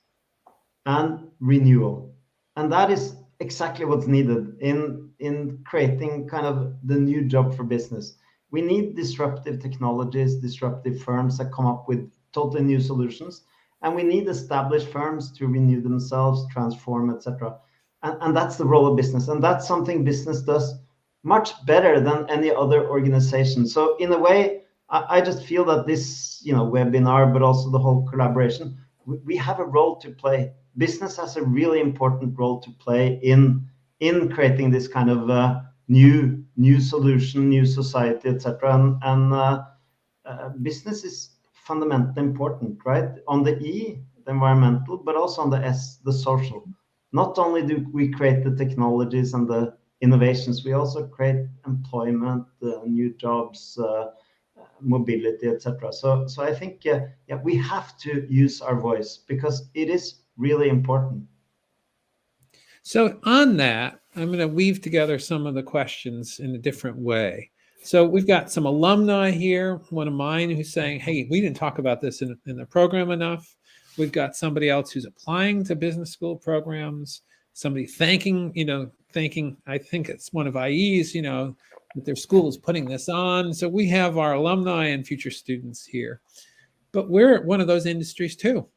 S3: and renewal. And that is exactly what's needed in creating kind of the new job for business. We need disruptive technologies, disruptive firms that come up with totally new solutions, and we need established firms to renew themselves, transform, etc. And that's the role of business, and that's something business does much better than any other organization. So in a way, I just feel that this webinar, but also the whole collaboration, we have a role to play. Business has a really important role to play in creating this kind of new solution, new society, etc. And business is fundamentally important, right? On the E, the environmental, but also on the S, the social. Not only do we create the technologies and the innovations, we also create employment, new jobs, mobility, etc. So I think we have to use our voice because it is really important.
S1: So on that, I'm going to weave together some of the questions in a different way. So we've got some alumni here, one of mine who's saying, hey, we didn't talk about this in the program enough. We've got somebody else who's applying to business school programs, somebody thanking, I think it's one of IE's, that their school is putting this on. So we have our alumni and future students here. But we're one of those industries too.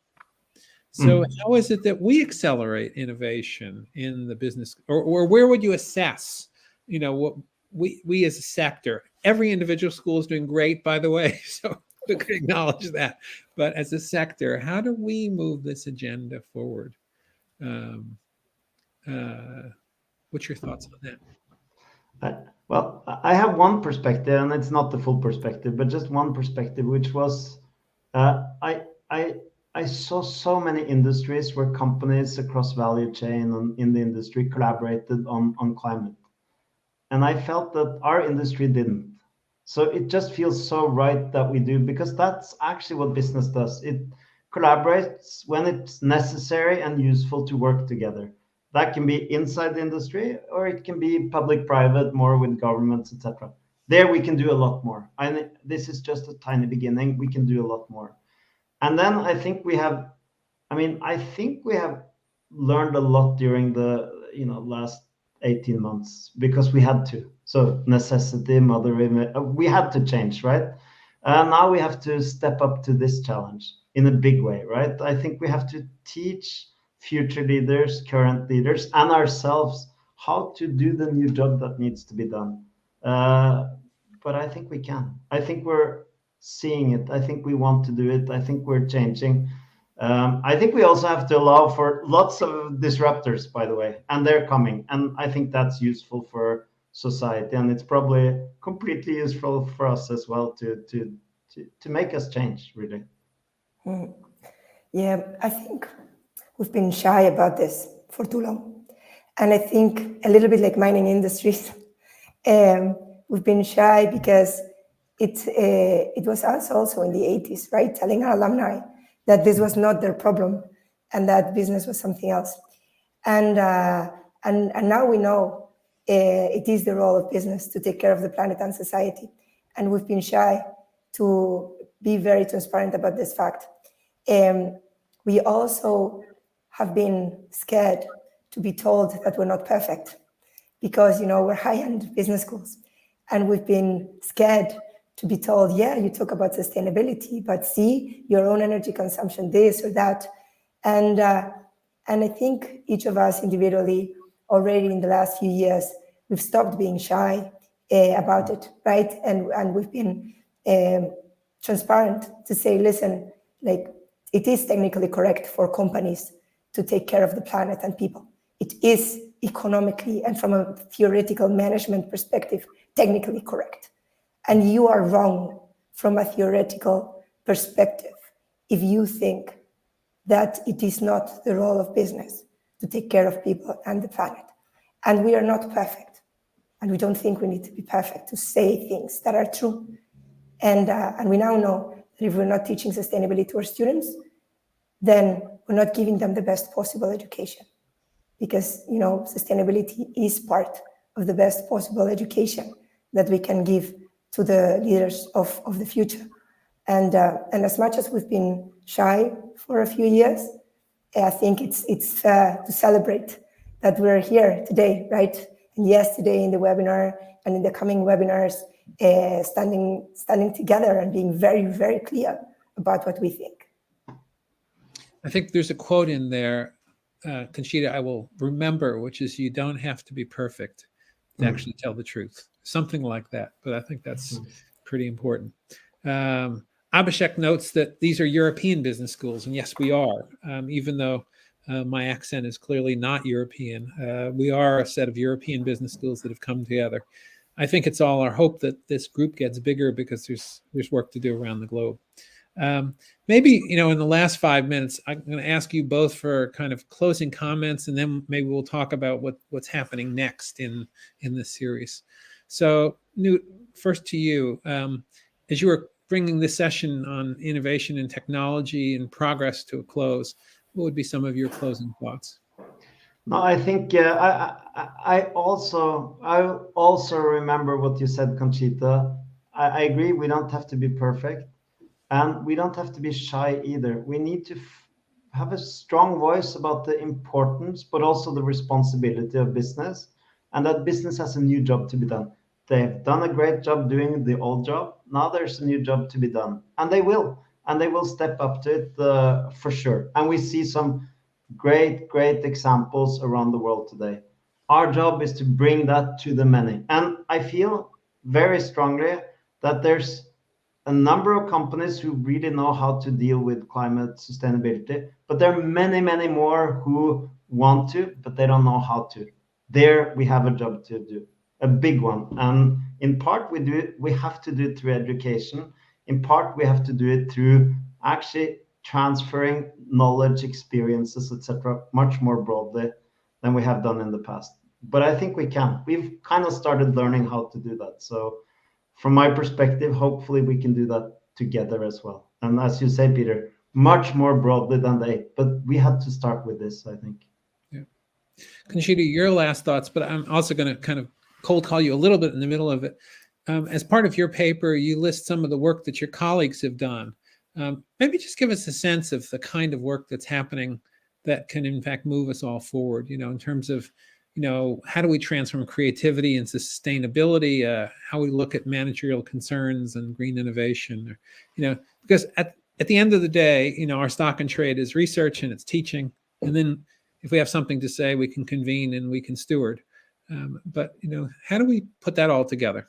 S1: So how is it that we accelerate innovation in the business, or where would you assess, what we as a sector? Every individual school is doing great, by the way, so we could acknowledge that. But as a sector, how do we move this agenda forward? What's your thoughts on
S3: that? Well, I have one perspective, and it's not the full perspective, but just one perspective, which was I saw so many industries where companies across value chain and in the industry collaborated on climate. And I felt that our industry didn't. So it just feels so right that we do, because that's actually what business does. It collaborates when it's necessary and useful to work together. That can be inside the industry, or it can be public-private, more with governments, etc. there we can do a lot more. And this is just a tiny beginning. We can do a lot more. And then I think we have learned a lot during the last 18 months because we had to. So necessity, we had to change, right? Now we have to step up to this challenge in a big way, right? I think we have to teach future leaders, current leaders, and ourselves how to do the new job that needs to be done. But I think we can. I think we're seeing it. I think we want to do it. I think we're changing. I think we also have to allow for lots of disruptors, by the way, and they're coming. And I think that's useful for society, and it's probably completely useful for us as well to make us change, really.
S2: Yeah, I think we've been shy about this for too long. And I think a little bit like mining industries, we've been shy because it was us also in the 80s, right? Telling our alumni that this was not their problem and that business was something else. And now we know it is the role of business to take care of the planet and society. And we've been shy to be very transparent about this fact. We also have been scared to be told that we're not perfect because, we're high-end business schools. And we've been scared to be told, yeah, you talk about sustainability, but see your own energy consumption, this or that. And I think each of us individually already in the last few years, we've stopped being shy about it, right? And we've been transparent to say, listen, like it is technically correct for companies to take care of the planet and people. It is economically and from a theoretical management perspective, technically correct. And you are wrong from a theoretical perspective if you think that it is not the role of business to take care of people and the planet. And we are not perfect. And we don't think we need to be perfect to say things that are true. And we now know that if we're not teaching sustainability to our students, then we're not giving them the best possible education. Because, sustainability is part of the best possible education that we can give to the leaders of the future. And as much as we've been shy for a few years, I think it's fair to celebrate that we're here today, right? And yesterday in the webinar and in the coming webinars, standing together and being very, very clear about what we think.
S1: I think there's a quote in there, Conchita, I will remember, which is, you don't have to be perfect to actually tell the truth. Something like that. But I think that's pretty important. Abhishek notes that these are European business schools. And yes, we are. Even though my accent is clearly not European, we are a set of European business schools that have come together. I think it's all our hope that this group gets bigger because there's work to do around the globe. Maybe, in the last 5 minutes, I'm going to ask you both for kind of closing comments, and then maybe we'll talk about what's happening next in this series. So, Knut, first to you. As you were bringing this session on innovation and technology and progress to a close, what would be some of your closing thoughts?
S3: No, I think I also remember what you said, Conchita. I agree. We don't have to be perfect. And we don't have to be shy either. We need to have a strong voice about the importance, but also the responsibility of business, and that business has a new job to be done. They've done a great job doing the old job. Now there's a new job to be done, and they will step up to it for sure. And we see some great examples around the world today. Our job is to bring that to the many. And I feel very strongly that there's a number of companies who really know how to deal with climate sustainability, but there are many more who want to, but they don't know how to. There we have a job to do, a big one. And in part we have to do it through education. In part we have to do it through actually transferring knowledge, experiences, etc., much more broadly than we have done in the past. But I think we can. We've kind of started learning how to do that. So from my perspective, hopefully we can do that together as well. And as you say, Peter, much more broadly than but we had to start with this, I think.
S1: Yeah. Conchita, your last thoughts, but I'm also going to kind of cold call you a little bit in the middle of it. as part of your paper, you list some of the work that your colleagues have done. Maybe just give us a sense of the kind of work that's happening that can, in fact, move us all forward, in terms of, how do we transform creativity into sustainability, how we look at managerial concerns and green innovation, because at the end of the day, our stock and trade is research and it's teaching. And then if we have something to say, we can convene and we can steward. But, how do we put that all together?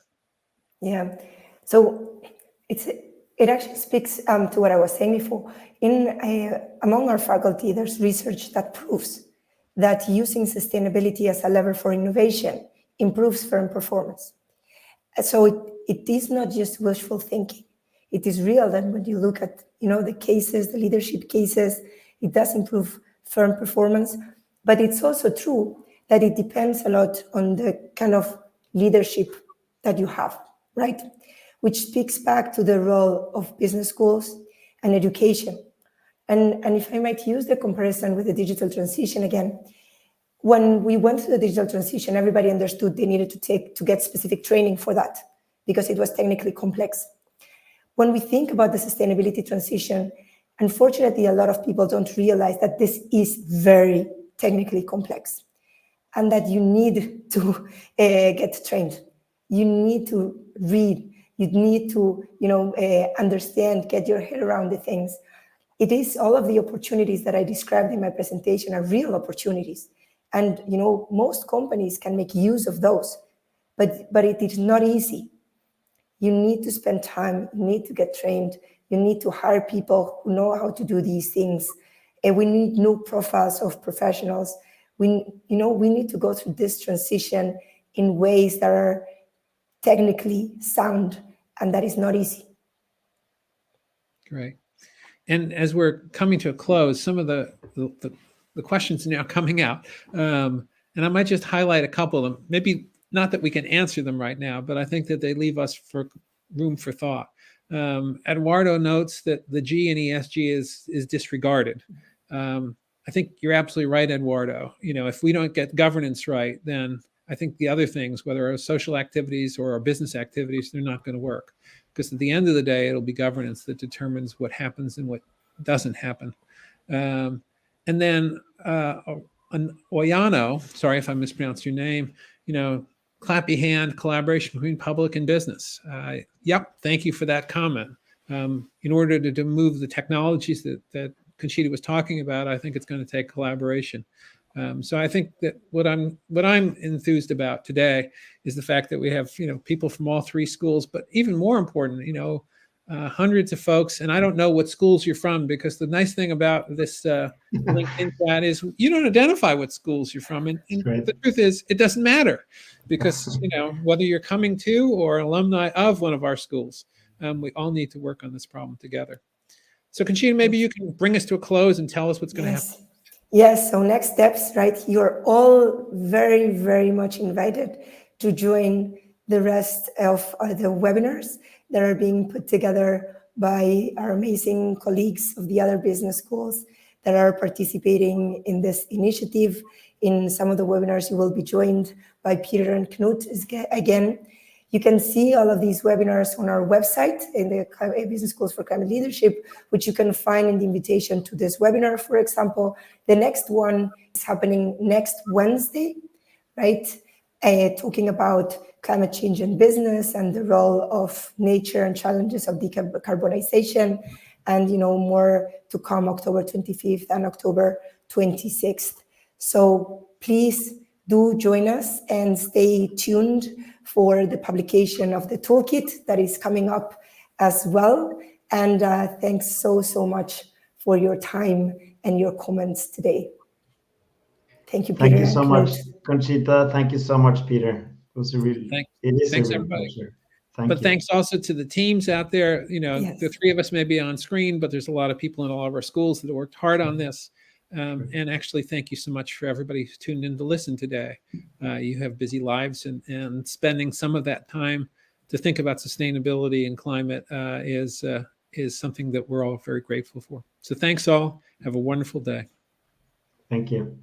S2: Yeah, so it actually speaks to what I was saying before. Among our faculty, there's research that proves that using sustainability as a lever for innovation improves firm performance. So it is not just wishful thinking. It is real that when you look at the cases, the leadership cases, it does improve firm performance. But it's also true that it depends a lot on the kind of leadership that you have, right? Which speaks back to the role of business schools and education. And if I might use the comparison with the digital transition again, when we went through the digital transition, everybody understood they needed to get specific training for that because it was technically complex. When we think about the sustainability transition, unfortunately, a lot of people don't realize that this is very technically complex and that you need to get trained. You need to read. You need to, understand, get your head around the things. It is all of the opportunities that I described in my presentation are real opportunities. And, most companies can make use of those, but it is not easy. You need to spend time, you need to get trained, you need to hire people who know how to do these things. And we need new profiles of professionals. We need to go through this transition in ways that are technically sound, and that is not easy.
S1: Great. And as we're coming to a close, some of the questions are now coming out. And I might just highlight a couple of them. Maybe not that we can answer them right now, but I think that they leave us for room for thought. Eduardo notes that the G in ESG is disregarded. I think you're absolutely right, Eduardo. If we don't get governance right, then I think the other things, whether our social activities or our business activities, they're not going to work. Because at the end of the day, it'll be governance that determines what happens and what doesn't happen. And then Oyano, sorry if I mispronounced your name, clappy hand, collaboration between public and business. Yep, thank you for that comment. In order to move the technologies that Conchita was talking about, I think it's going to take collaboration. So I think that what I'm enthused about today is the fact that we have people from all three schools, but even more important, hundreds of folks. And I don't know what schools you're from, because the nice thing about this LinkedIn chat is you don't identify what schools you're from, and the truth is it doesn't matter, because whether you're coming to or alumni of one of our schools, we all need to work on this problem together. So Conchita, maybe you can bring us to a close and tell us what's going to happen.
S2: Yes, so next steps, right? You're all very, very much invited to join the rest of the webinars that are being put together by our amazing colleagues of the other business schools that are participating in this initiative. In some of the webinars, you will be joined by Peter and Knut again. You can see all of these webinars on our website in the Business Schools for Climate Leadership, which you can find in the invitation to this webinar, for example. The next one is happening next Wednesday, right? Talking about climate change in business and the role of nature and challenges of decarbonization, and more to come October 25th and October 26th. So please do join us and stay tuned for the publication of the toolkit that is coming up as well. And thanks so much for your time and your comments today. Thank you, Peter.
S3: Thank you so much, Conchita. Thank you so much, Peter. It was a really,
S1: thanks everybody.
S3: Pleasure.
S1: Thanks also to the teams out there. Yes. The three of us may be on screen, but there's a lot of people in all of our schools that worked hard on this. And actually, thank you so much for everybody who tuned in to listen today. You have busy lives, and spending some of that time to think about sustainability and climate is something that we're all very grateful for. So thanks all. Have a wonderful day.
S3: Thank you.